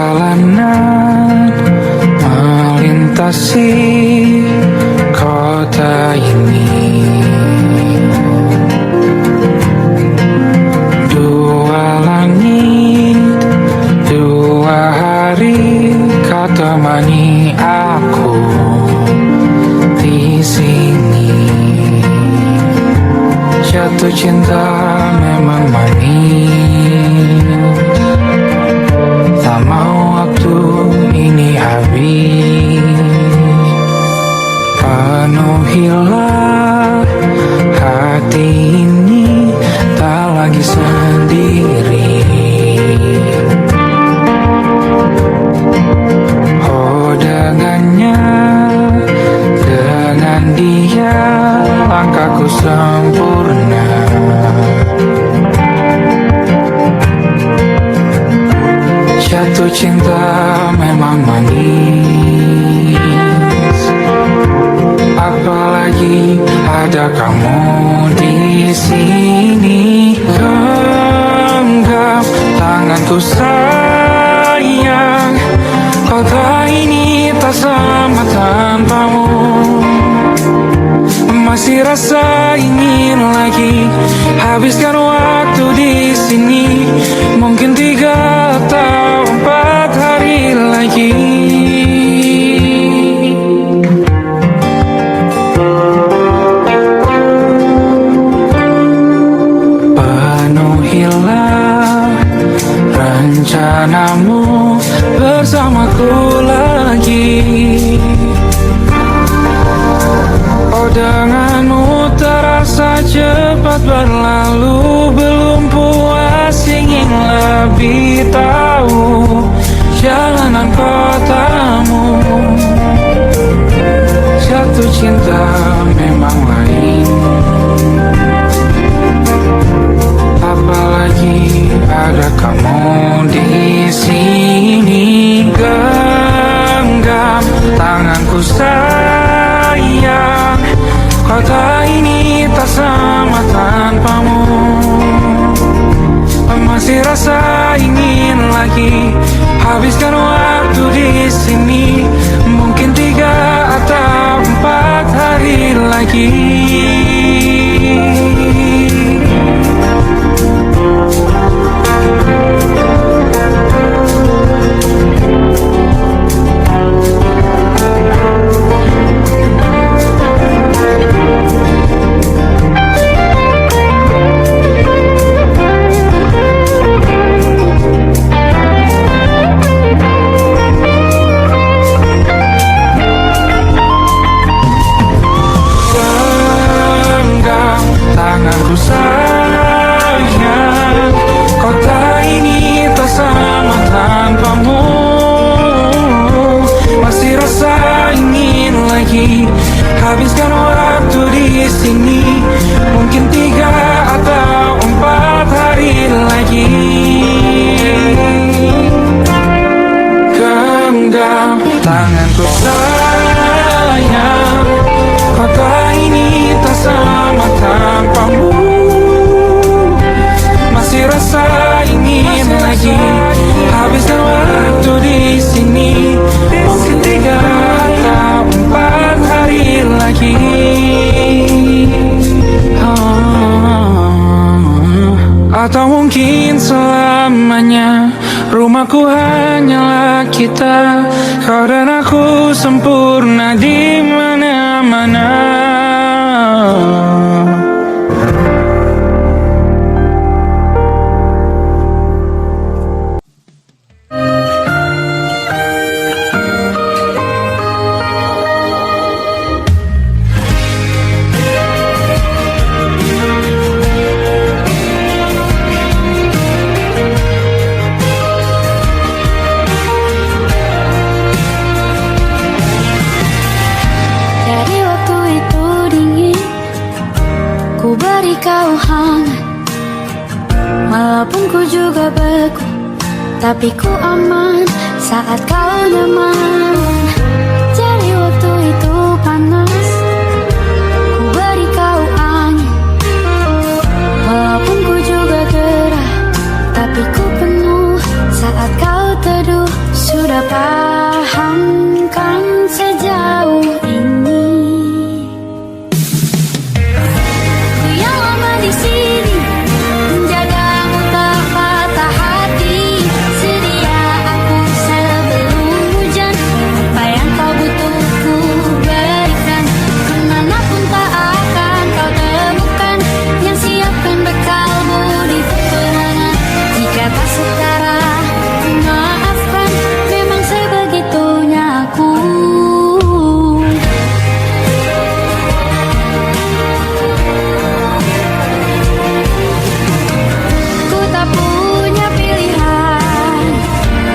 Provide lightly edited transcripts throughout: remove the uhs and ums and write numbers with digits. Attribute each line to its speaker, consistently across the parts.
Speaker 1: Perjalanan melintasi kota ini, dua langit, dua hari kau temani aku di sini. Jatuh cinta memang manis, tak mau waktu ini habis. Penuhilah hati ini, tak lagi sendiri. Oh dengannya, dengan dia langkahku sempurna. Jatuh cinta memang manis, apalagi ada kamu di sini. Genggam tanganku sayang, kota ini tak sama tanpamu. Masih rasa ingin lagi habiskan waktu di sini, mungkin 3 atau 4 hari lagi. Penuhilah rencanamu bersamaku lagi. Oh denganmu terasa cepat berlalu, belum puas ingin lebih tahu jalanan kotamu. Jatuh cinta memang lain, apalagi ada kamu di sini. Genggam tanganku sayang, kota ini tak sama tanpamu. Masih rasa ingin lagi habiskan waktu di sini, mungkin 3 atau 4 hari lagi. Tanganku sayang, kota ini tak sama tanpamu. Masih rasa ingin lagi habiskan waktu di sini, mungkin 3 atau 4 hari lagi. Genggam tanganku sayang, kota ini tak sama tanpamu. Masih rasa ingin lagi habiskan waktu di sini, mungkin 3 atau 4 hari lagi. Atau mungkin selamanya rumahku hanyalah kita, kau dan aku sempurna di mana-mana.
Speaker 2: Kau hangat, walaupun ku juga beku, tapi ku aman saat kau nyaman. Jadi waktu itu panas, ku beri kau angin, walaupun ku juga gerah, tapi ku penuh saat kau teduh sudah paham kan sejauh ini. Ku yang lama di sini menjagamu tak patah hati. Sedia aku sebelum hujan, apa yang kau butuh ku berikan. Kemanapun tak akan kau temukan yang siapkan bekalmu di peperangan. Jika tak setara ku maafkan, memang sebegitunya aku. Ku tak punya pilihan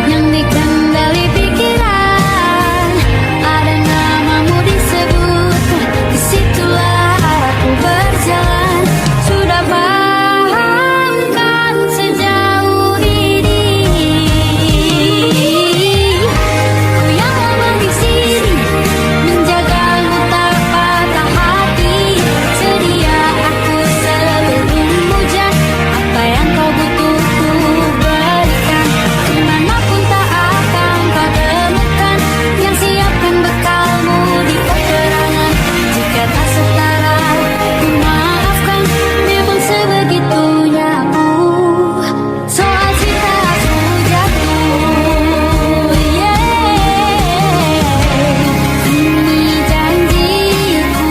Speaker 2: yang dikendali pikiran. Ada namamu disebut, disitulah arahku berjalan. Sudah paham kan sejauh ini. Ku yang lama di sini menjagamu tak patah hati. Sedia aku sebelum hujan, apa yang kau butuh ku berikan. Kemanapun tak akan kau temukan yang siapkan bekalmu di peperangan. Jika tak setara ku maafkan, memang sebegitunya aku. Soal cinta aku jatuh, ini janjiku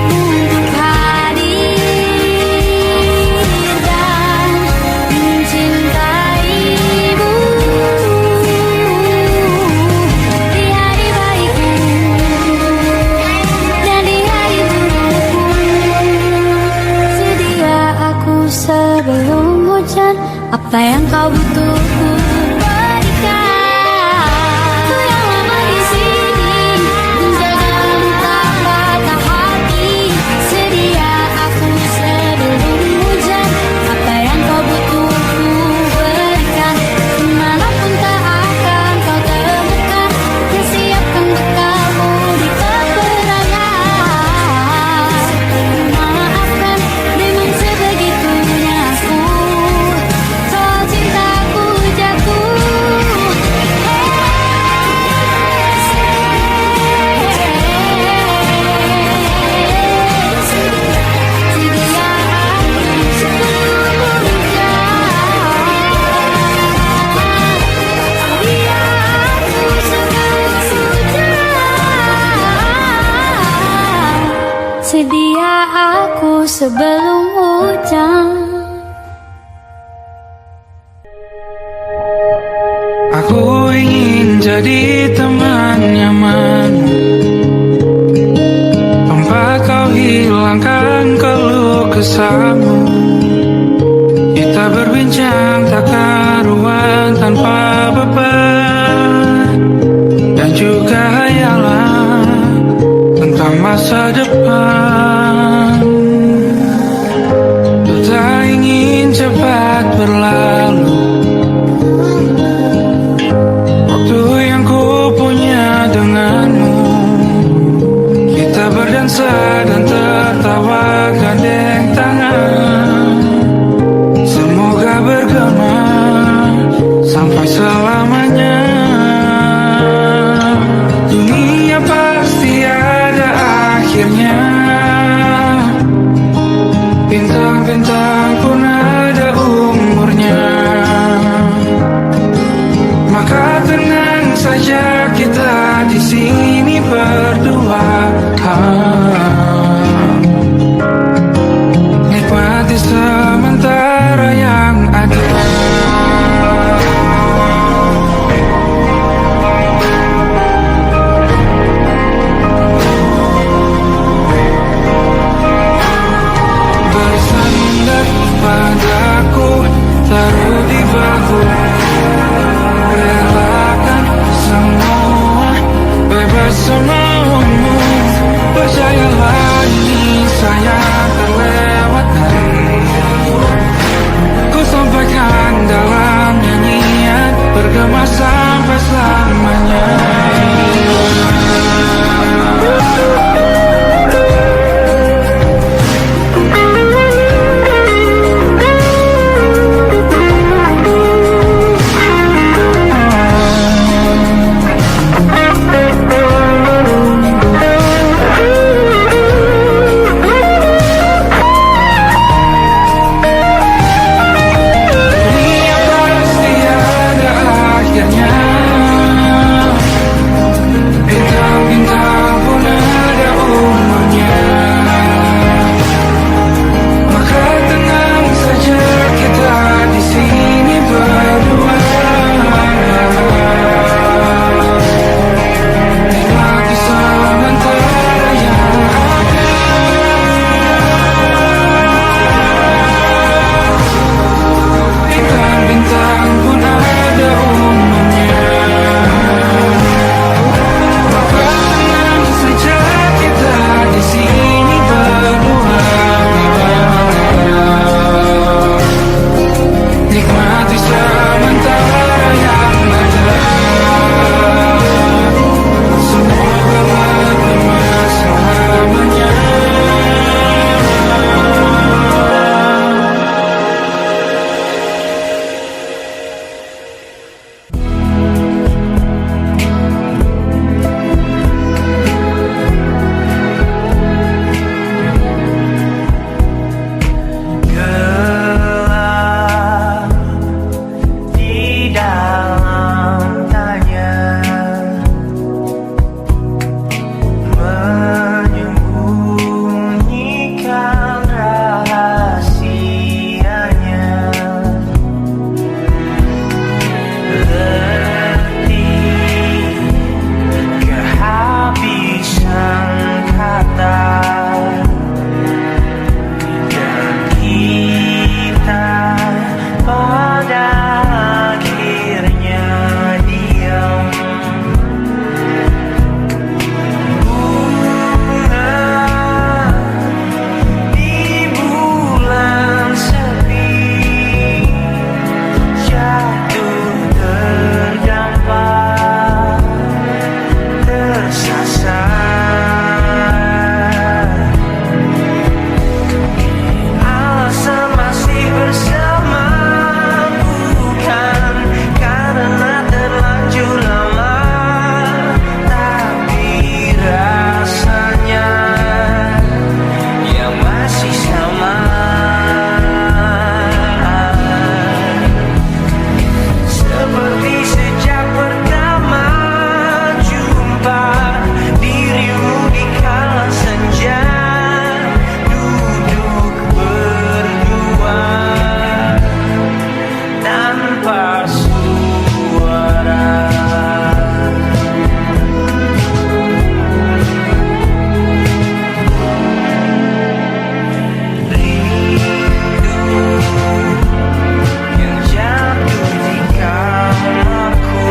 Speaker 2: untuk hadir dan mencintaimu di hari baikku dan di hari burukku. Sedia aku sebelum hujan, apa yang kau butuh ku berikan. Ku yang lama di sini menjagamu tak patah hati. Sedia aku sebelum hujan, apa yang kau butuh ku berikan. Kemanapun tak akan kau temukan yang siapkan bekalmu di peperangan. Maafkan, memang sebegitunya aku. Soal cintaku jatuh, sedia aku sebelum hujan. Sedia aku sebelum hujan.
Speaker 1: Aku ingin jadi teman nyaman, tempat kau hilangkan keluh kesahmu. Kita berbincang tak karuan tanpa beban, dan juga hayalan tentang masa depan. Ku tak ingin cepat berlalu waktu yang ku punya denganmu. Kita berdansa dan tertawa gandeng tangan.
Speaker 3: dalam tanya, menyembunyikan rahasianya. Letih, kehabisan kata, dan kita pada akhirnya diam. Bunga di bulan sepi jatuh terdampak, tersasar. Alasan masih bersama bukan karena terlanjur lama, tapi rasanya yang masih sama. Seperti sejak pertama jumpa dirimu di kala senja, duduk berdua tanpa suara. Rindu yang jatuh di kamarku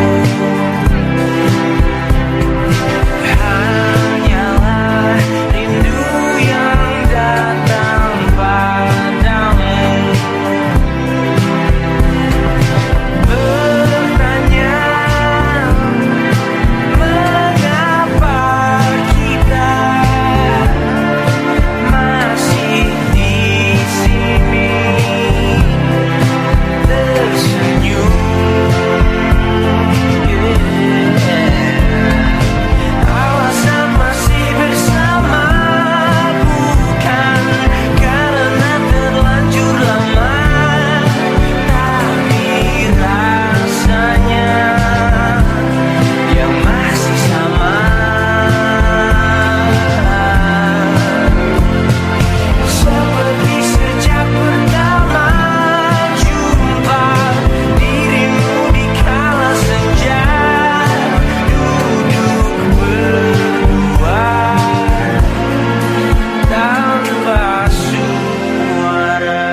Speaker 3: hanyalah rindu yang datang padamu, bertanya mengapa kita masih di sini tersenyum. Alasan masih bersama bukan karena terlanjur lama, tapi rasanya yang masih sama. Seperti sejak pertama jumpa dirimu di kala senja, duduk berdua tanpa suara.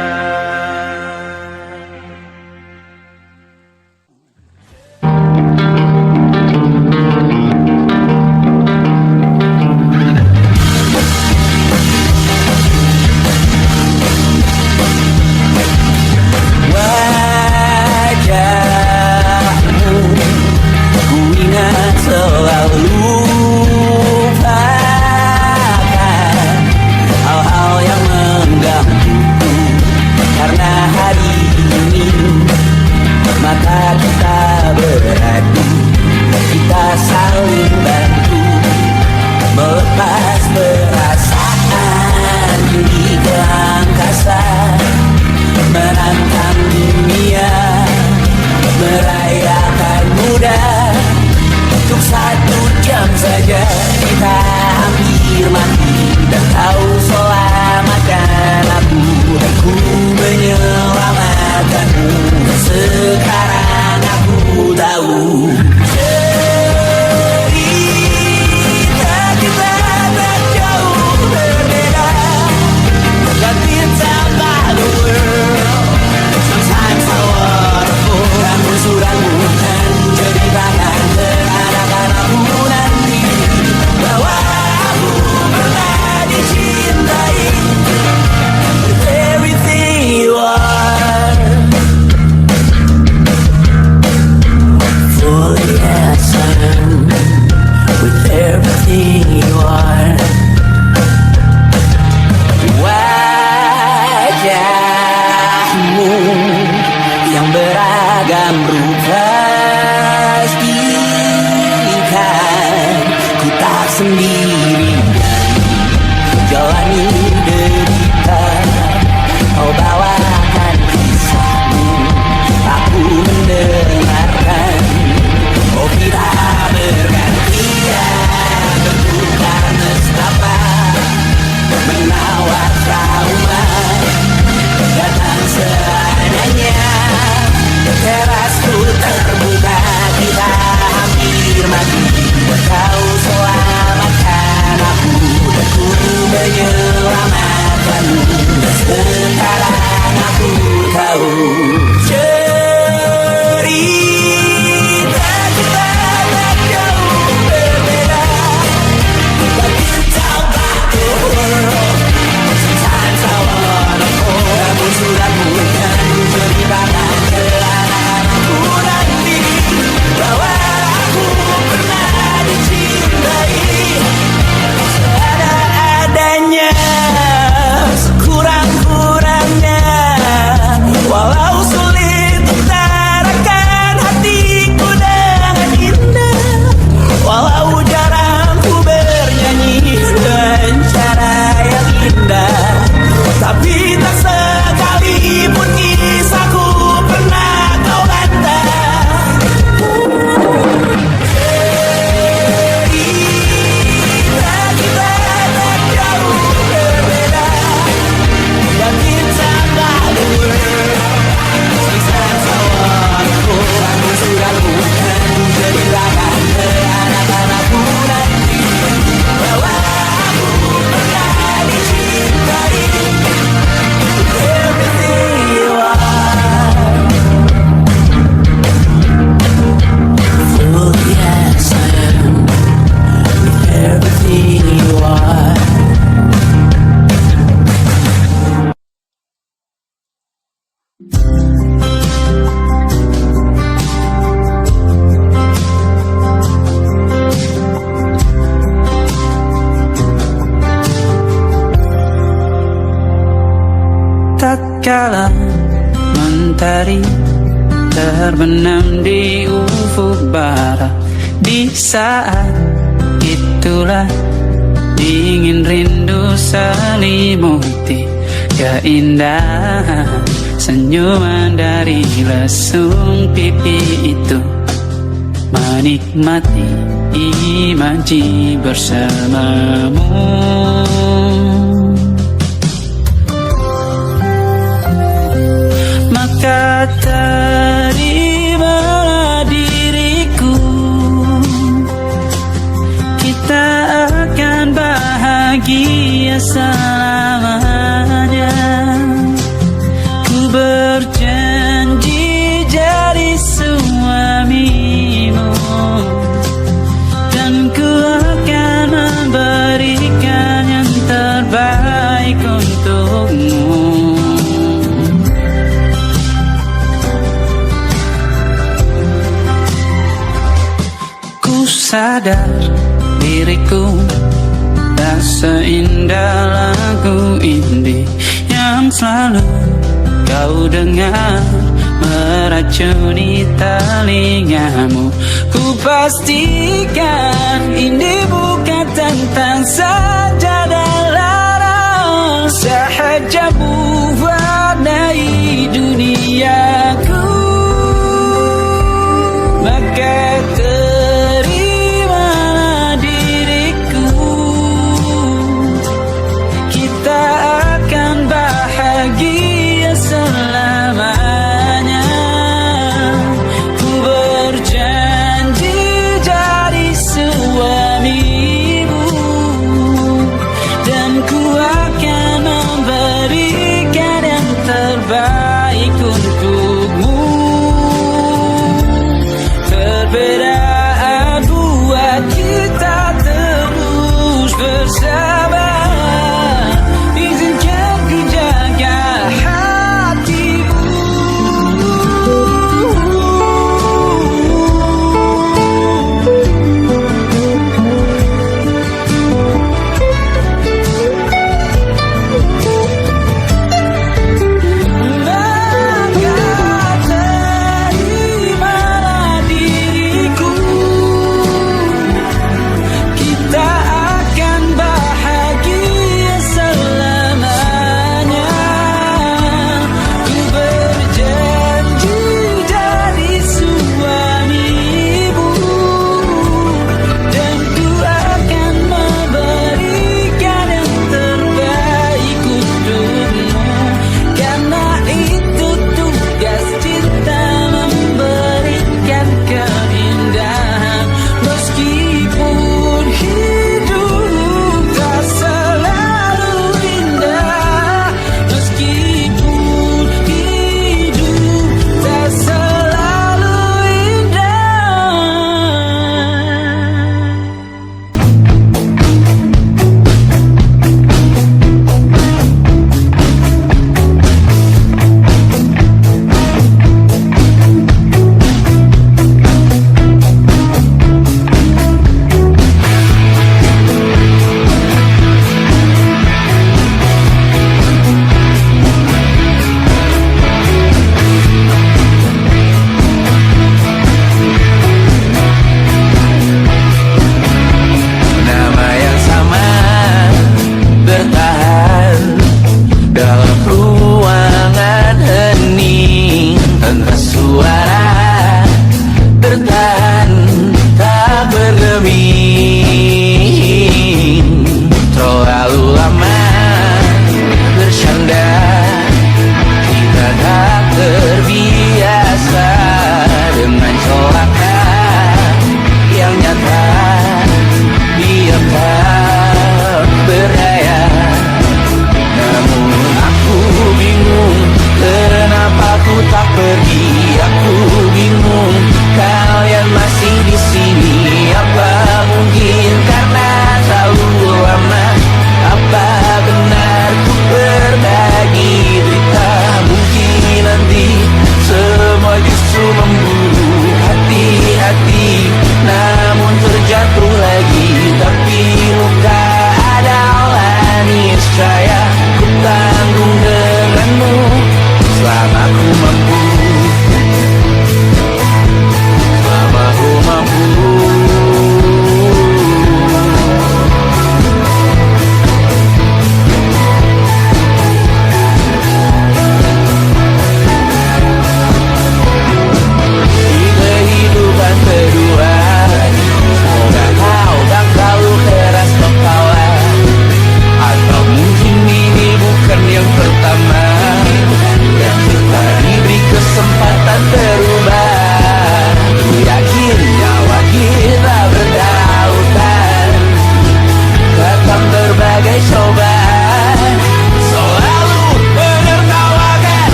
Speaker 3: Wajahmu ku ingat selalu, lupakan hal-hal yang menggangguku, karena hari ini mata kita beradu, kita saling bantu melepas perasaan di ke angkasa, menantang dunia, merayakan muda. Untuk 1 jam saja kita hampir mati, dan kau selamatkan aku, dan ku menyelamatkanmu. Sekarang aku tahu cerita kita tak jauh berbeda, but it's about the world. Sometimes I wonderful, ramu-ramu dan ceritakan anak-anak aku nanti bahwa aku pernah dicintai with everything you are. mati buat kau selamatkan aku, dan ku menyelamatkanmu. Dan sekarang aku tahu cerita kita tak jauh berbeda. But you talk about the world, sometimes I wanna fall. Namun sudah bukan ceritakan ke anak-anakku nanti bahwa aku pernah dicintai seadanya, sekurang-kurangnya. Walau sulit utarakan hatiku dengan indah, walau jarang ku bernyanyi dengan cara yang indah, tapi tak sekalipun kisahku pernah kau bantah. Cerita kita tak jauh berbeda, but it's about the world. Sometimes I wanna go. Namun sudah bukan ceritakan ke anak-anakku nanti bahwa aku pernah dicintai. Everything you are, full yes I am. Everything you are.
Speaker 4: Tak kala mentari terbenam di ufuk barat, di saat itulah dingin rindu selimuti keindahan senyuman dari lesung pipi itu, menikmati imaji bersamamu. Maka terimalah diriku, kita akan bahagia selamanya. Ku berjanji jadi suamimu, dan ku akan memberikan yang terbaik untukmu. Sadar diriku tak seindah lagu indie yang selalu kau dengar meracuni telingamu. Ku pastikan ini bukan tentang sajadah larang, sahaja mewarnai duniaku. Maka terbaik untukmu. Perbedaan buat kita terus bersama. Izinkan ku jaga hatimu. Maka terimalah diriku,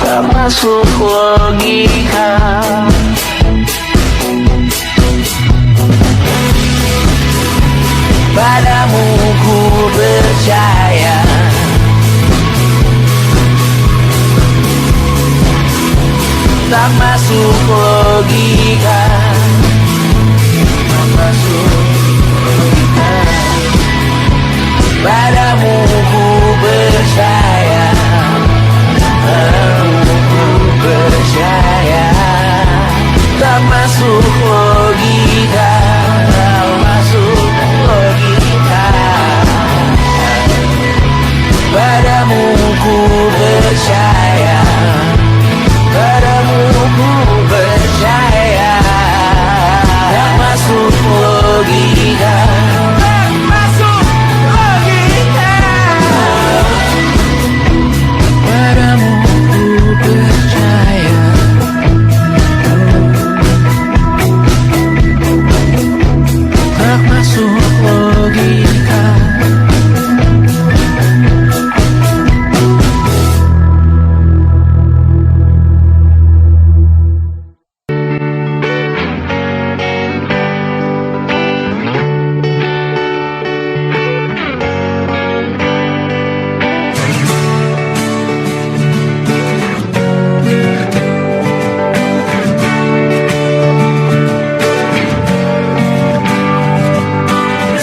Speaker 3: tak masuk logika. Padamu ku percaya, tak masuk logika, tak masuk logika. Padamu ku percaya, padamu ku percaya, tak masuk logika, tak masuk logika. Padamu ku percaya, padamu ku percaya, tak masuk logika, tak masuk logika. Padamu ku percaya, tak masuk logika.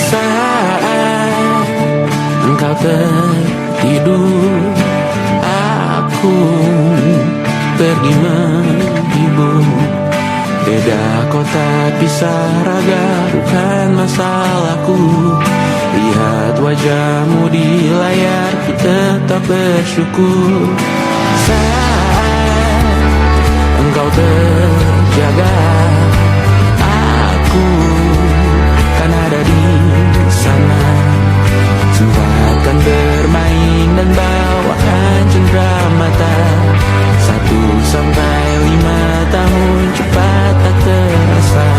Speaker 3: Saat engkau tertidur, aku pergi menghibur. Beda kota pisah raga bukan masalahku. Lihat wajahmu di layar, ku tetap bersyukur. Saat engkau terjaga, aku kan ada di sana. Sempatkan bermain dan bawakan cendera mata. 1 sampai 5 tahun cepat tak terasa.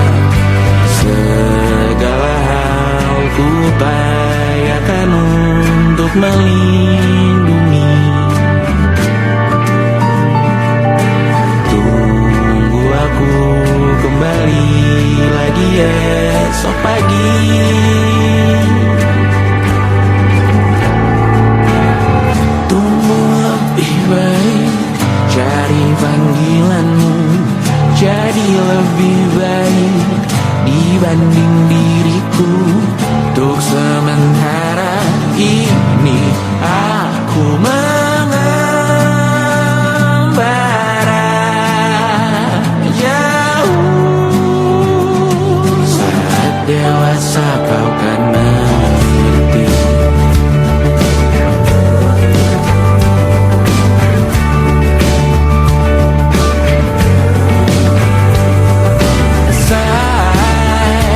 Speaker 3: Segala hal ku upayakan untuk melindungi. Tunggu aku kembali lagi esok pagi. Tumbuh lebih baik, cari panggilanmu, jadi lebih baik dibanding diriku. Untuk sementara ini aku mengembara jauh. Saat dewasa kau kan mengerti. Saat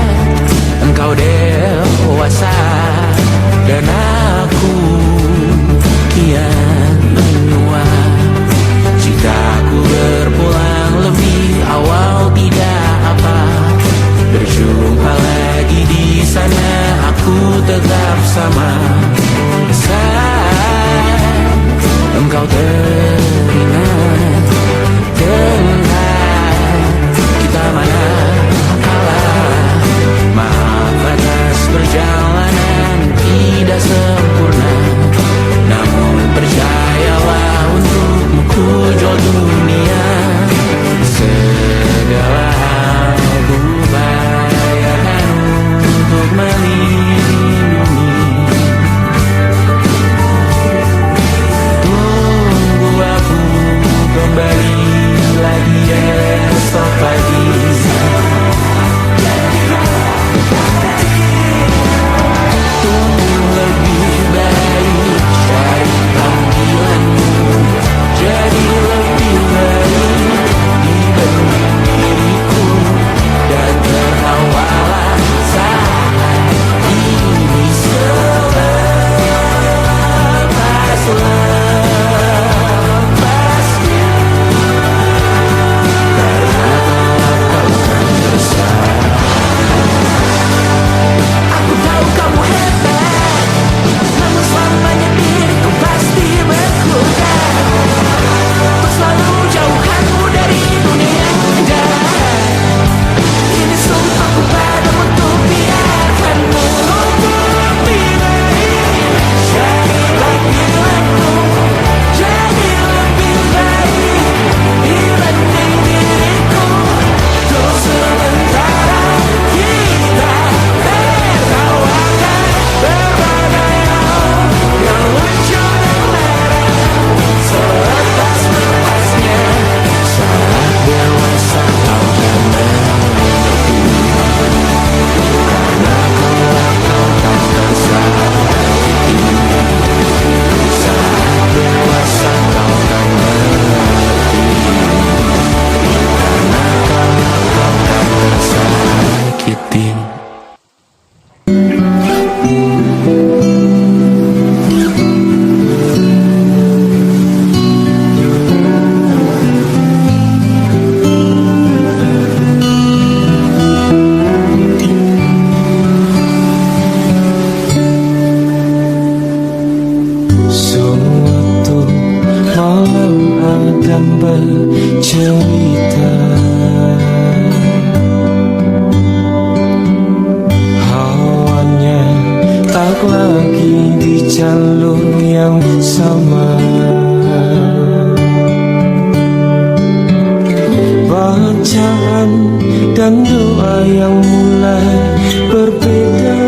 Speaker 1: dan bercerita. Hawanya tak lagi di jalur yang sama. Bacaan dan doa yang mulai berbeda.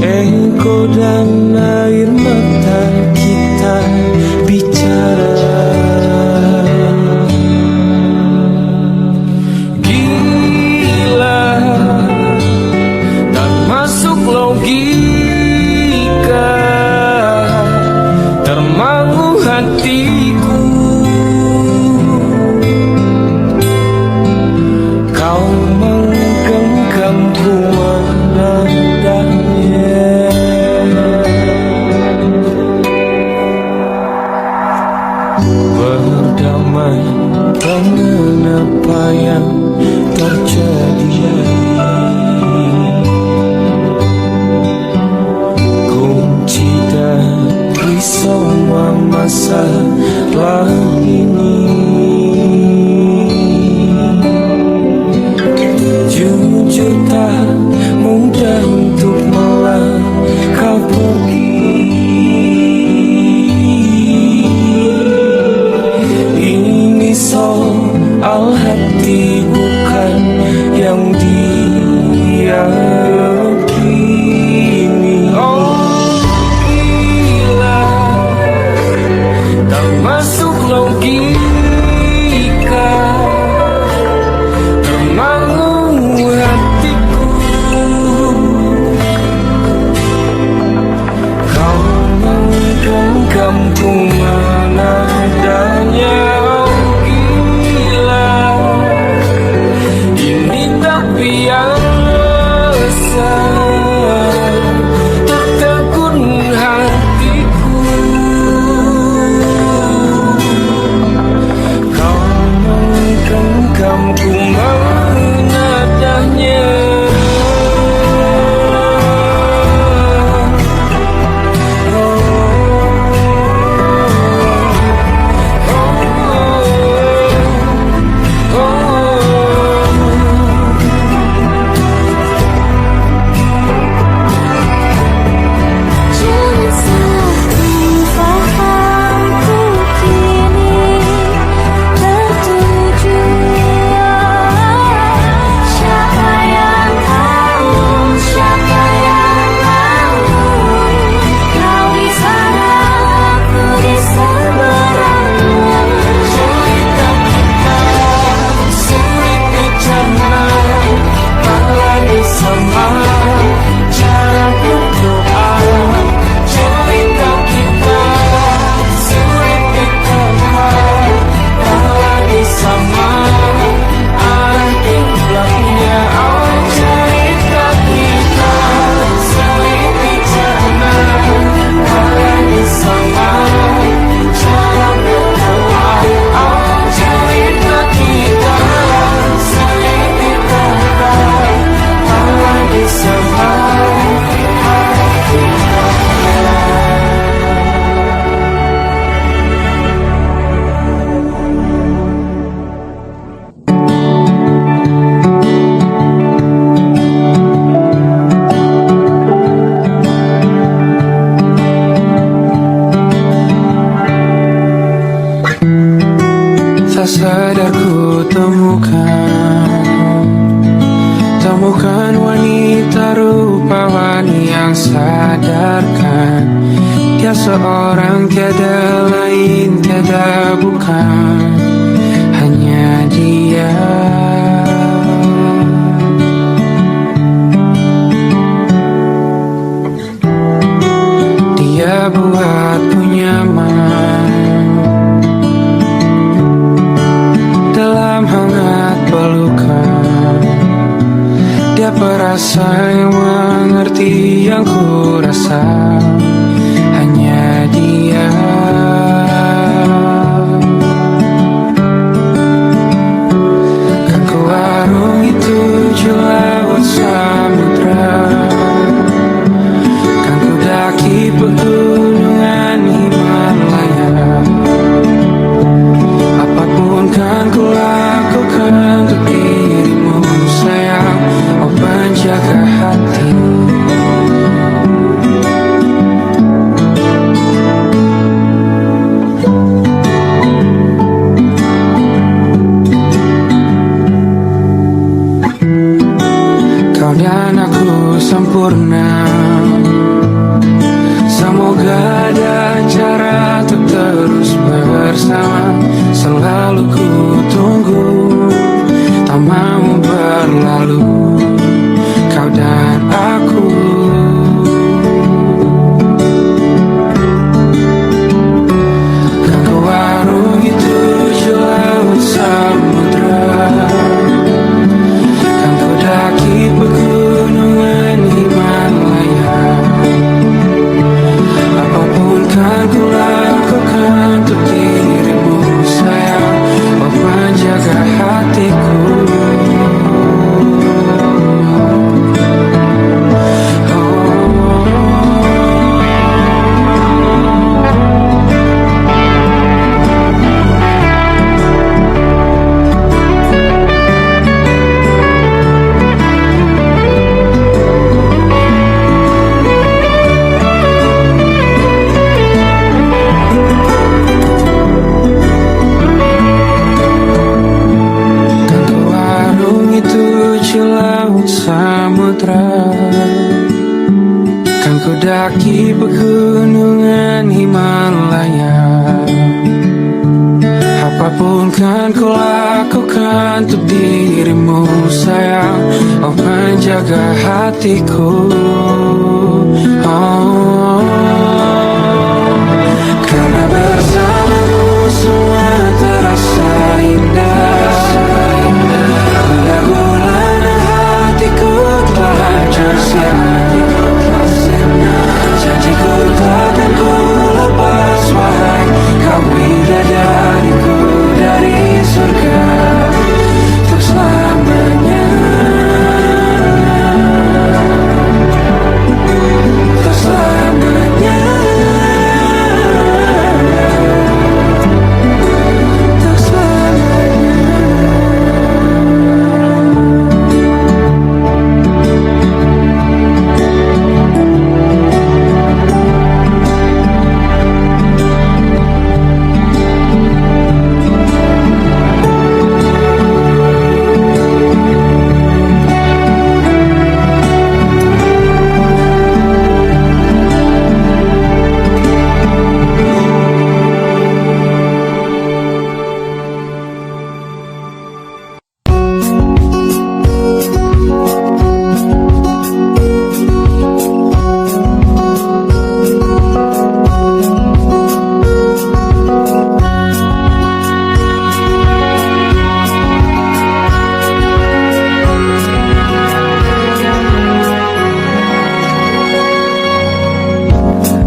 Speaker 1: Ego dan air mata kita bicara. Gila, tak masuk logika, termangu hatiku. Kau menggenggamku menandanya. Berdamai dengan apa yang terjadi. Kunci dari semua masalah ini. Jujur tak mudah untuk melangkah pergi. Ini soal hati bukan yang diyakini. Oh gila, tak masuk logika, termangu hatiku. Kau menggenggamku menandanya. Oh gila, ini tak biasa, tertegun hatiku. Kau menggenggamku menadahnya.
Speaker 2: Jangan salah fahamku kini tertuju. Siapa yang tahu, siapa yang mahu. Kau di sana, aku di seberangnya.
Speaker 1: Cerita kita sulit dicerna, malah disama cara berdoa. Cerita kita sulit diterima, malah disama arti belakangnya. Oh cerita kita sulit dicerna, malah disama cara berdoa. Oh cerita kita sulit diterima, malah disama arti belakangnya. Tak sadar ku temukan wanita rupawan yang sadarkan. Dia seorang, tiada lain, tiada bukan, hanya dia. Dia buatku nyaman dalam hangat pelukan. Dia perasa yang mengerti yang ku rasa, hanya dia. Kan ku arungi 7 laut samudra, kan ku daki pegunungan mendaki pegunungan Himalaya. Apapun kan ku lakukan untuk dirimu sayang, oh menjaga hatiku. Oh, karena bersamamu semua terasa indah. Gula-gulana hatiku telah tersiap. Janjiku takkan ku lepas, wahai kau bidadariku dari surga untuk selamanya, untuk selamanya, untuk selamanya.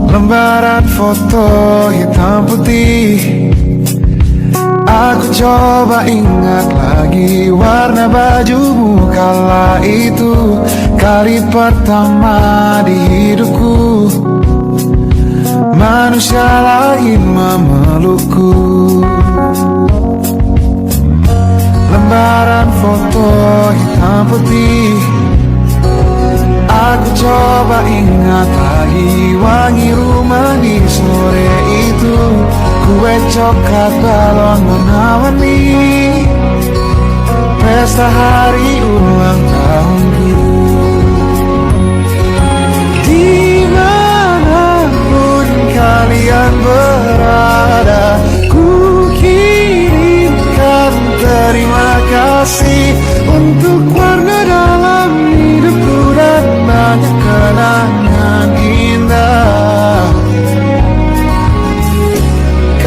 Speaker 5: Lembaran foto hitam putih, aku coba ingat lagi warna bajumu kala itu. Kali pertama di hidupku manusia lain memelukku. Lembaran foto hitam putih, aku coba ingat lagi wangi rumah di sore itu. Kue coklat balon warna-warni, pesta hari ulang tahunku. Dimanapun kalian berada, ku kirimkan terima kasih untuk warna dalam hidupku dan banyak kenangan indah.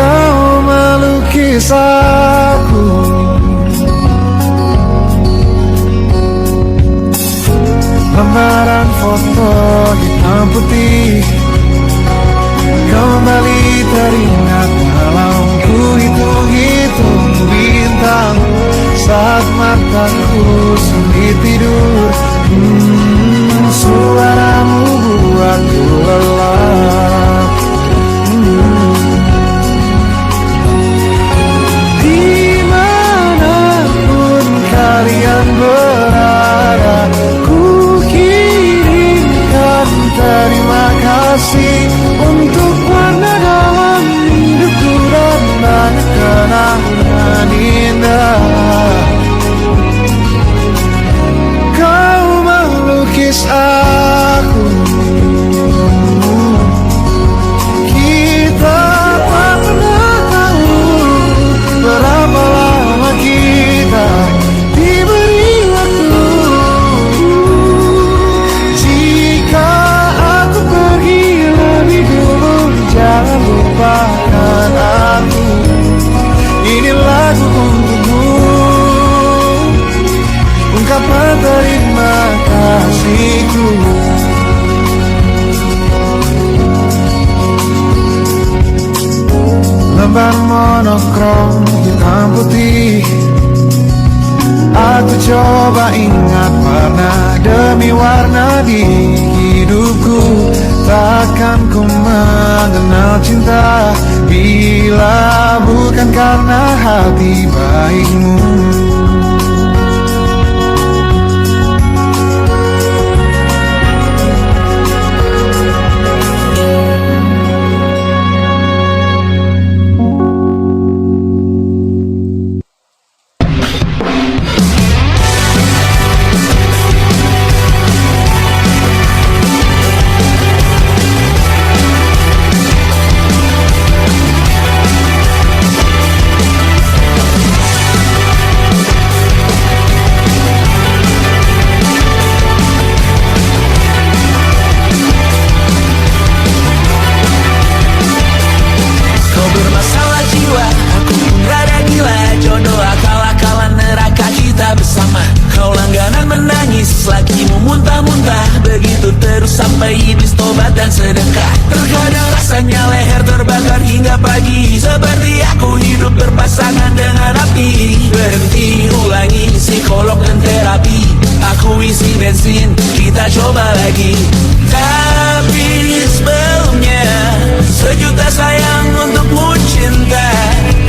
Speaker 5: Kau melukis aku, lembaran foto hitam putih kembali teringat dalam ku hitung-hitung bintang saat mataku sulit tidur. Suaramu buatku lelap. Dimanapun kalian berada, ku kirimkan terima kasih untuk warna dalam hidupku dan banyak kenangan indah. Kau melukis aku, kita tak pernah tahu berapa lama kita diberi waktu. Jika aku pergi lebih dulu, jangan lupakan aku. Ini lagu untukmu, ungkapan terima kasihku. Lembar monokrom hitam putih, aku coba ingat warna demi warna di hidupku. Takkan ku mengenal cinta bila bukan karena hati baikmu.
Speaker 3: tobat dan sedekah. Terkadang rasanya leher terbakar hingga pagi, seperti aku hidup berpasangan dengan api. Berhenti, ulangi psikolog dan terapi. Aku isi bensin, kita coba lagi. Tapi sebelumnya, sejuta sayang untukmu cinta.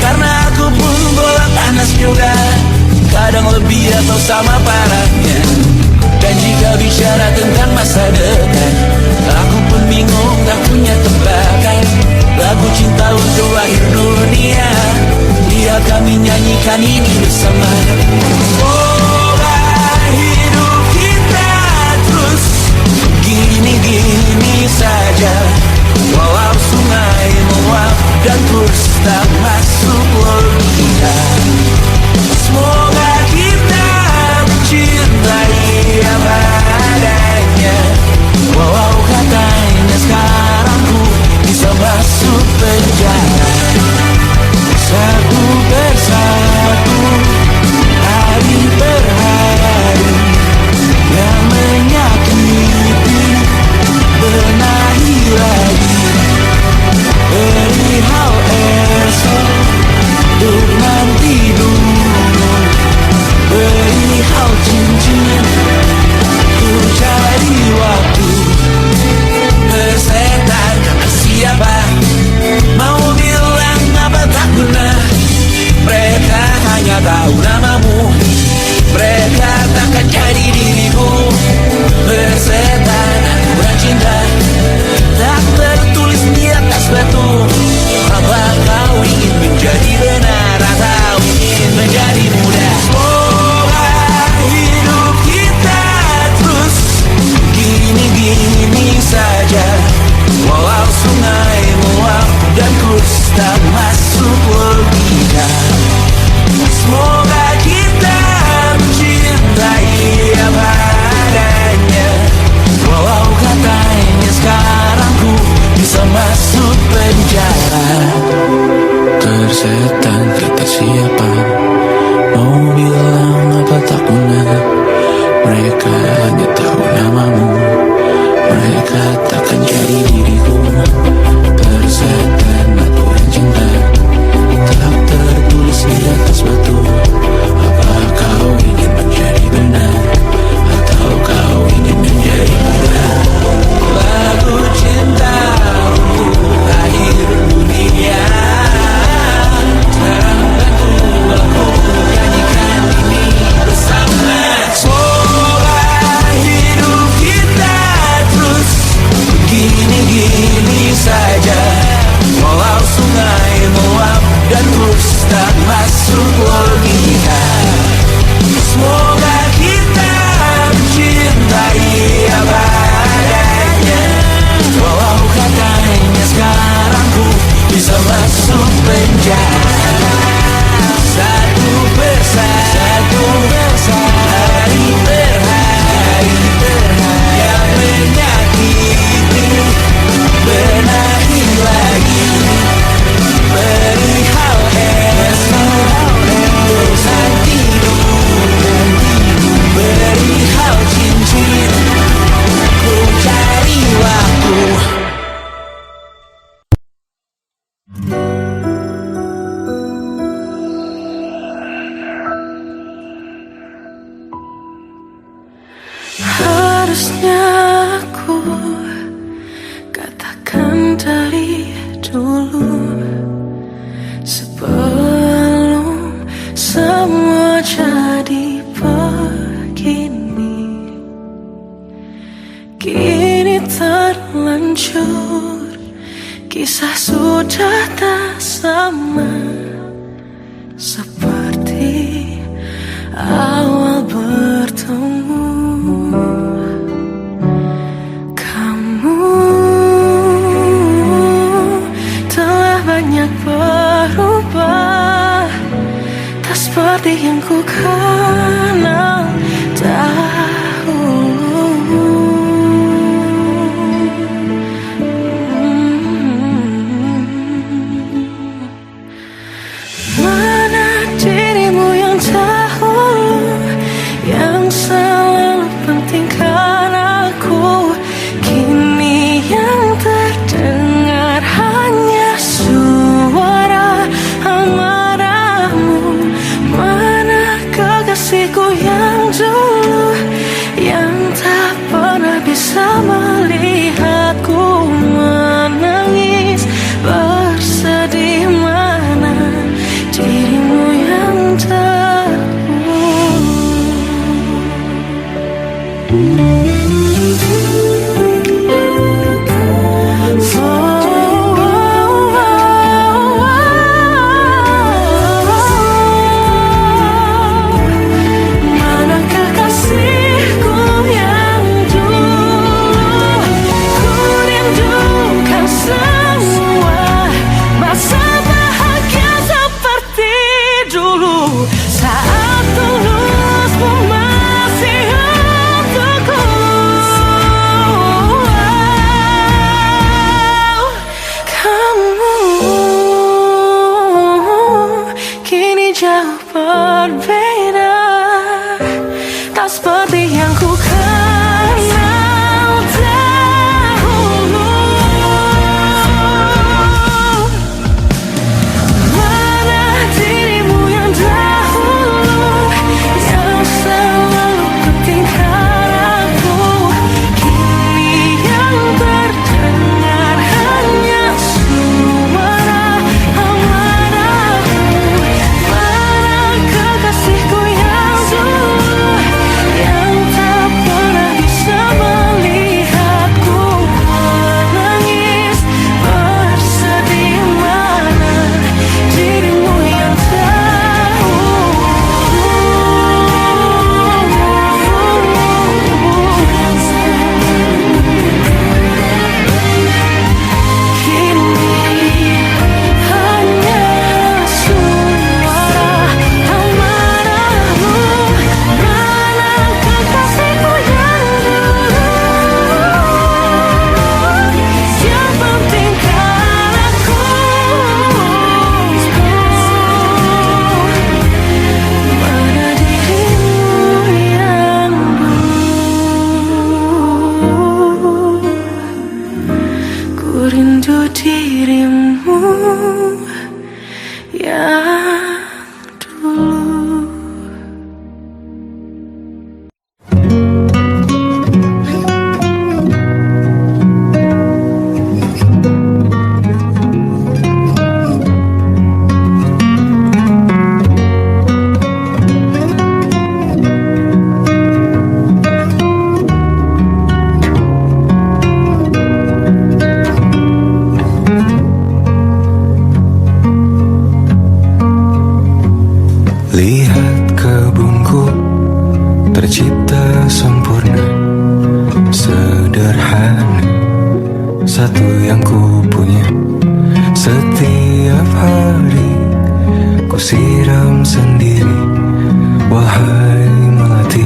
Speaker 3: Karena aku pun bola panas juga, kadang lebih atau sama parahnya. Dan jika bicara tentang masa depan, aku pun bingung tak punya tebakan. Lagu cinta untuk akhir dunia, biar kami nyanyikan ini bersama. Semoga hidup kita terus gini-gini saja, walau sungai meluap dan kurs tak masuk logika. Semoga kita mencintai apa adanya, walau katanya sekarang ku bisa masuk penjara. Satu persatu, hari per hari, yang menyakiti benahi lagi. Perihal esok, untuk nanti dulu. Perihal cincin, ku cari waktu. Bersetan kata siapa, mau bilang apa tak guna. Mereka hanya tahu namamu, mereka takkan jadi diriku. Bersetan aturan cinta, tak tertulis di atas batu. Apa kau ingin menjadi benar atau ingin menjadi muda? Semoga hidup kita terus gini-gini saja, walau sungai meluap dan kurs tak masuk logika. Semoga kita mencintai apa adanya, walau katanya sekarang ku bisa masuk penjara. Tersetan kata siapa, mau bilang apa tak guna. Mereka hanya tahu namamu, mereka takkan jadi diriku. Tersetan aturan cinta, tak tertulis di atas batu. Apa kau ingin menjadi benar, atau kau ingin menjadi muda? Lagu cinta untuk akhir dunia, sekarang aku nyanyikan ini bersama. Semoga hidup kita terus gini-gini saja, walau sungai meluap dan kurs tak masuk logika. Semoga kita mencintai apa adanya, walau katanya sekarang ku bisa masuk penjara. Satu persatu, hari per hari, yang menyakiti benahi lagi. Perihal esok, untuk nanti dulu. Perihal cincin, ku cari waktu.
Speaker 6: Harusnya aku katakan dari dulu, sebelum semua jadi begini. Kini terlanjur, kisah sudah tak sama seperti awal bertemu. Kamu telah banyak berubah, tak seperti yang ku kenal dahulu. Mana dirimu yang dahulu, yang selalu pentingkan aku, kini yang Ku rindu dirimu yang dulu.
Speaker 1: Lihat kebunku tercipta sempurna, sederhana, satu yang ku punya. Setiap hari ku siram sendiri. Wahai melati,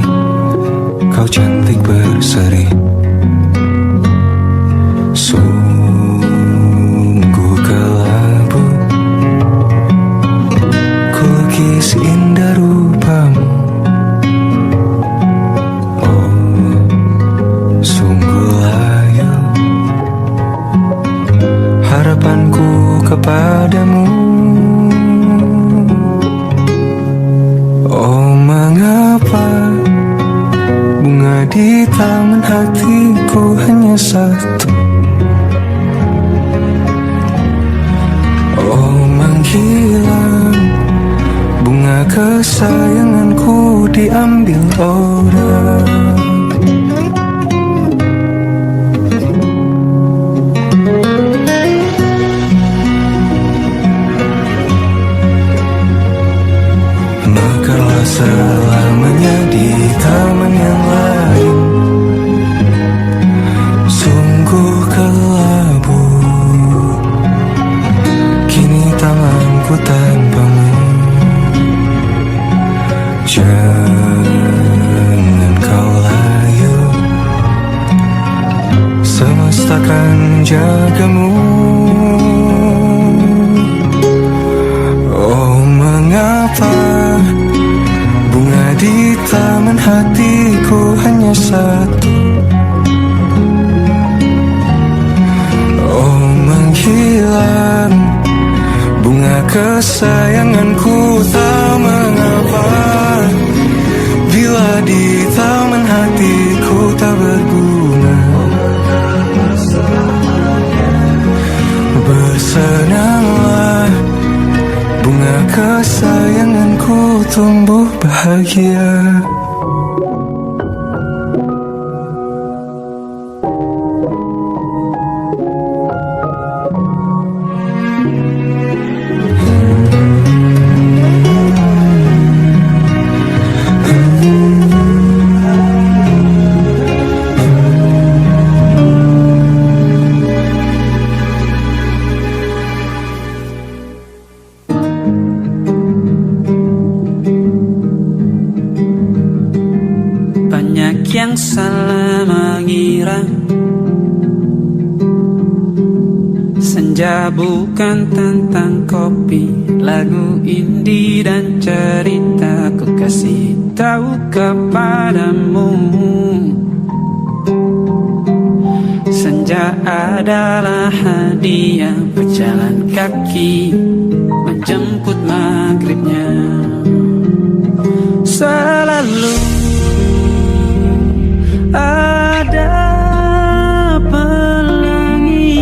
Speaker 1: kau cantik berseri. Sungguh kelabu ku lukis indah rupamu. Oh, sungguh layu harapanku kepadamu. Oh, mengapa bunga di taman hatiku hanya satu? Oh, menghilang bunga kesayanganku diambil orang. Mekarlah selamanya di taman yang lain. Sungguh kelabu kini tamanku tanpamu. Jangan kau layu, semesta kan jagamu. Oh, mengapa bunga di taman hatiku hanya satu? Oh, menghilang bunga kesayanganku, tak mengapa bila di taman hatiku tak berbunga. Bersenanglah bunga kesayanganku tumbuh bahagia.
Speaker 4: Banyak yang salah mengira senja bukan tentang kopi, lagu indie dan cerita. Ku kasih tahu kepadamu, senja adalah hadiah berjalan kaki menjemput maghribnya. Selalu ada pelangi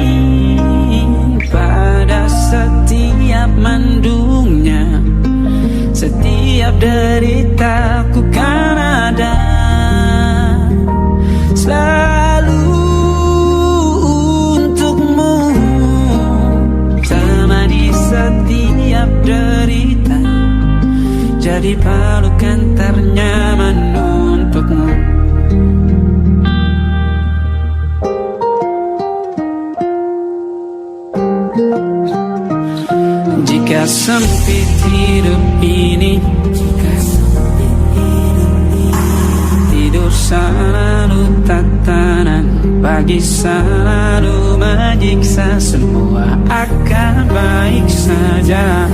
Speaker 4: pada setiap mendungnya. Setiap deritaku kan ada selalu untukmu. Temani setiap derita, jadi pelukan ternyaman untukmu. Jika sempit hidup ini, tidur selalu tatanan, pagi selalu menyiksa, semua akan baik saja.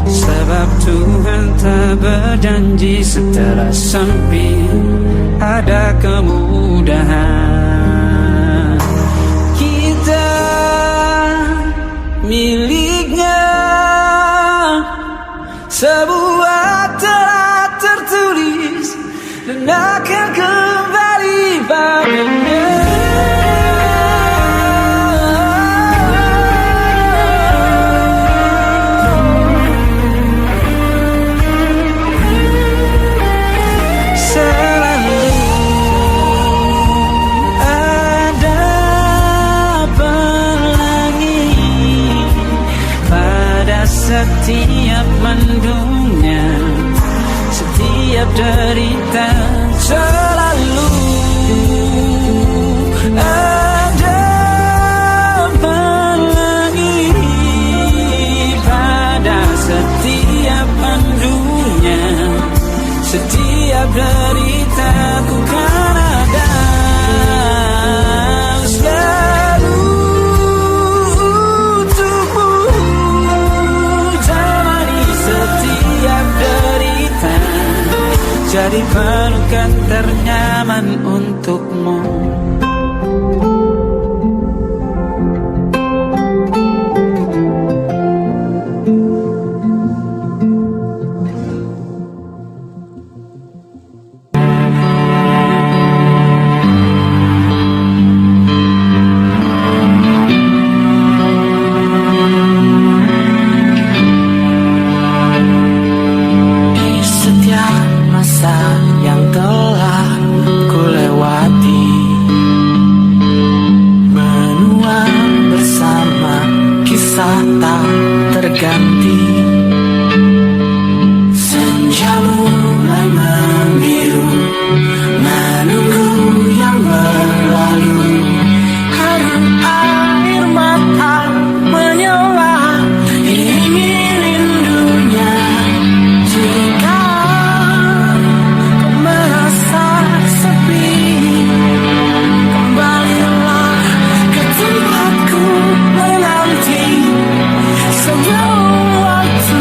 Speaker 4: Sebab Tuhan tak berjanji setelah sempit ada kemudahan. Sebuah telah tertulis dan akan kembali padanya. Selalu ada pelangi pada setiap mendungnya, setiap derita. Selalu ada pelangi pada setiap mendungnya, setiap derita ku kan ada. Selalu untukmu jalani setiap derita, jadi pelukan ternyaman untukmu.
Speaker 3: Di setiap masa yang telah ku lewati, menua bersama kisah tak terganti. Senja mulai membiru, menunggu yang berlalu. Harum air mata menyala, ingin rindunya. Jika kau merasa sepi, kembalilah ke tempatku menanti sebelum waktu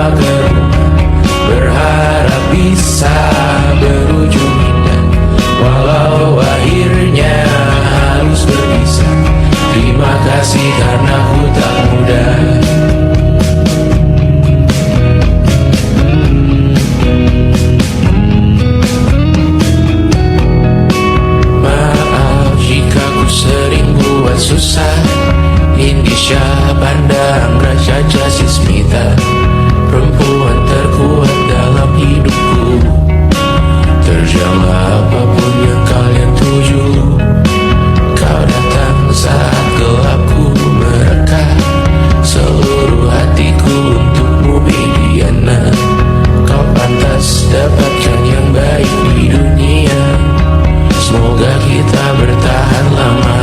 Speaker 3: rumah ke rumah, berharap bisa berujung indah. Walau akhirnya harus berpisah, terima kasih karena ku tak mudah. Maaf jika ku sering buat susah. Indisha pandang Raja Jasismita, perempuan terkuat dalam hidupku. Terjanglah apapun yang kalian tuju. Kau datang saat gelapku mereka, seluruh hatiku untukmu Mediana. Kau pantas dapatkan yang baik di dunia. Semoga kita bertahan lama.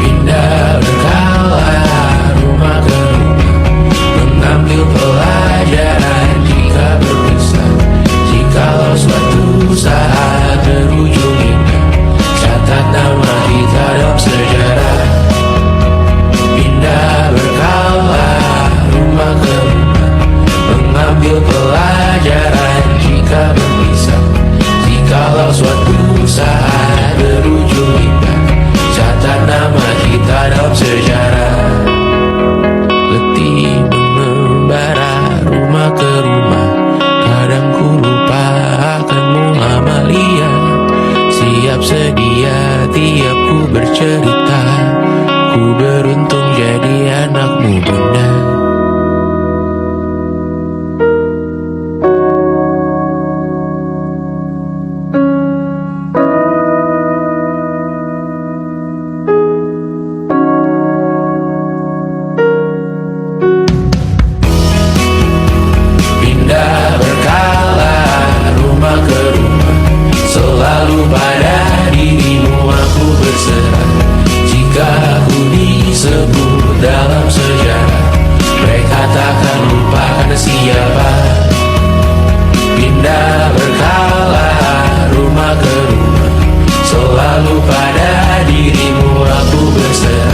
Speaker 3: Pindah berkala rumah ke rumah, mengambil pelajaran jika berpisah. Jikalau suatu saat berujung indah, catat nama kita dalam sejarah. Pindah berkala rumah ke rumah, mengambil pelajaran jika berpisah. Jikalau suatu saat berujung indah, catat nama kita dalam sejarah. Letih mengembara rumah ke rumah, kadang ku lupa akanmu Amalia. Siap sedia tiap ku bercerita, ku beruntung jadi anakmu bunda. Pindah berkala rumah ke rumah, selalu pada dirimu aku berserah. Jika aku disebut dalam sejarah, mereka takkan lupakan siapa. Pindah berkala rumah ke rumah, selalu pada dirimu aku berserah.